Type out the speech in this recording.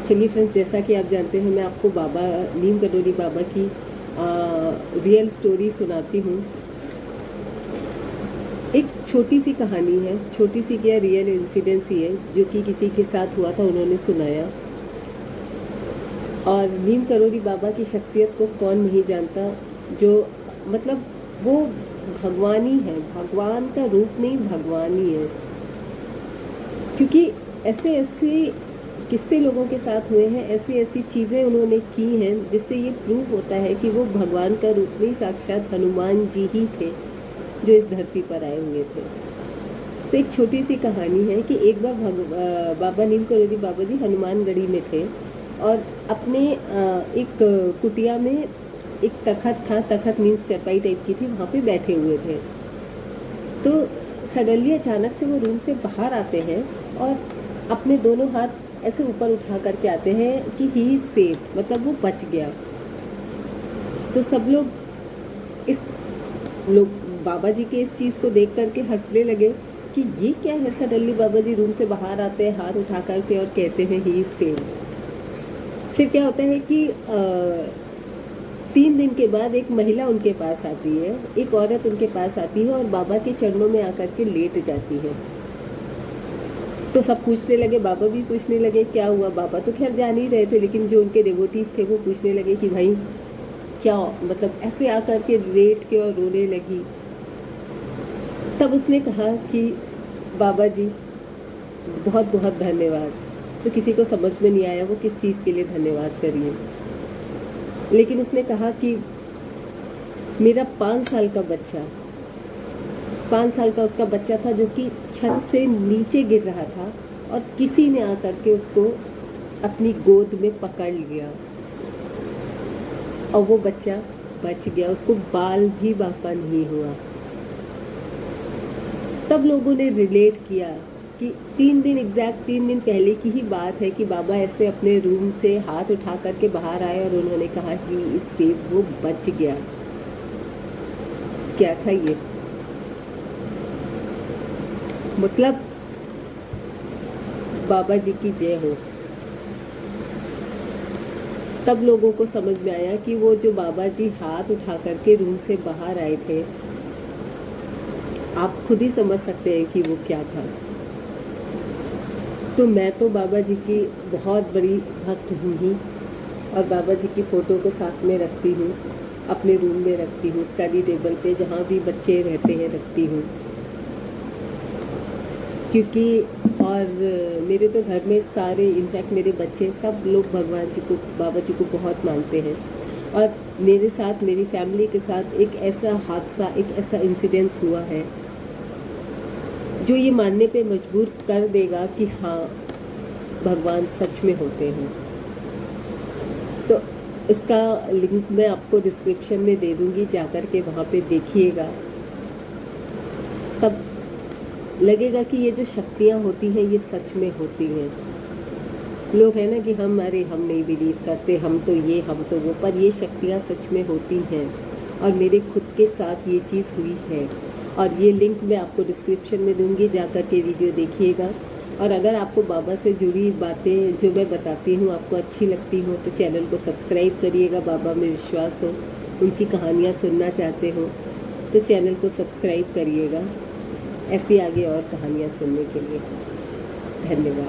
चलिए फ्रेंड्स, जैसा कि आप जानते हैं मैं आपको बाबा नीम करोली बाबा की रियल स्टोरी सुनाती हूँ। एक छोटी सी कहानी है, छोटी सी क्या रियल इंसिडेंस ही है जो कि किसी के साथ हुआ था, उन्होंने सुनाया। और नीम करोली बाबा की शख्सियत को कौन नहीं जानता, जो मतलब वो भगवान ही है, भगवान का रूप नहीं, भगवान ही है। क्योंकि ऐसे ऐसे किस्से लोगों के साथ हुए हैं, ऐसी ऐसी चीज़ें उन्होंने की हैं जिससे ये प्रूफ होता है कि वो भगवान का रूप नहीं, साक्षात हनुमान जी ही थे जो इस धरती पर आए हुए थे। तो एक छोटी सी कहानी है कि एक बार बाबा नीम करोली बाबा जी हनुमानगढ़ी में थे और अपने एक कुटिया में एक तखत था, तखत मीन्स चरपाई टाइप की थी, वहाँ पे बैठे हुए थे। तो सडनली अचानक से वो रूम से बाहर आते हैं और अपने दोनों हाथ ऐसे ऊपर उठा करके आते हैं कि ही इज सेफ, मतलब वो बच गया। तो सब लोग बाबा जी के इस चीज़ को देख करके हंसने लगे कि ये क्या है, सडनली बाबा जी रूम से बाहर आते हैं हाथ उठा करके और कहते हैं ही इज सेफ। फिर क्या होता है कि 3 दिन के बाद एक महिला उनके पास आती है, एक औरत उनके पास आती है और बाबा के चरणों में आकर के लेट जाती है। तो सब पूछने लगे, बाबा भी पूछने लगे क्या हुआ। बाबा तो खैर जान ही रहे थे, लेकिन जो उनके डिवोटीज थे वो पूछने लगे कि भाई क्या, मतलब ऐसे आकर के लेट के और रोने लगी। तब उसने कहा कि बाबा जी बहुत बहुत धन्यवाद। तो किसी को समझ में नहीं आया वो किस चीज़ के लिए धन्यवाद करिए, लेकिन उसने कहा कि मेरा 5 साल का बच्चा, 5 साल का उसका बच्चा था जो कि छत से नीचे गिर रहा था और किसी ने आकर के उसको अपनी गोद में पकड़ लिया और वो बच्चा बच गया, उसको बाल भी बांका नहीं हुआ। तब लोगों ने रिलेट किया कि 3 दिन एग्जैक्ट 3 दिन पहले की ही बात है कि बाबा ऐसे अपने रूम से हाथ उठा करके बाहर आए और उन्होंने कहा कि इससे वो बच गया। क्या था ये, मतलब बाबा जी की जय हो। तब लोगों को समझ में आया कि वो जो बाबा जी हाथ उठा करके रूम से बाहर आए थे, आप खुद ही समझ सकते हैं कि वो क्या था। तो मैं तो बाबा जी की बहुत बड़ी भक्त हूँ ही, और बाबा जी की फ़ोटो को साथ में रखती हूँ, अपने रूम में रखती हूँ, स्टडी टेबल पे जहाँ भी बच्चे रहते हैं रखती हूँ। क्योंकि और मेरे तो घर में सारे, इनफैक्ट मेरे बच्चे सब लोग भगवान जी को, बाबा जी को बहुत मानते हैं। और मेरे साथ, मेरी फैमिली के साथ एक ऐसा हादसा, एक ऐसा इंसिडेंस हुआ है जो ये मानने पे मजबूर कर देगा कि हाँ भगवान सच में होते हैं। तो इसका लिंक मैं आपको डिस्क्रिप्शन में दे दूँगी, जाकर के वहाँ पे देखिएगा। तब लगेगा कि ये जो शक्तियाँ होती हैं ये सच में होती हैं। लोग हैं ना कि हम नहीं बिलीव करते, हम तो ये, हम तो वो, पर ये शक्तियाँ सच में होती हैं और मेरे खुद के साथ ये चीज़ हुई है। और ये लिंक मैं आपको डिस्क्रिप्शन में दूंगी, जाकर के वीडियो देखिएगा। और अगर आपको बाबा से जुड़ी बातें जो मैं बताती हूँ आपको अच्छी लगती हो तो चैनल को सब्सक्राइब करिएगा। बाबा में विश्वास हो, उनकी कहानियाँ सुनना चाहते हो तो चैनल को सब्सक्राइब करिएगा, ऐसी आगे और कहानियाँ सुनने के लिए। धन्यवाद।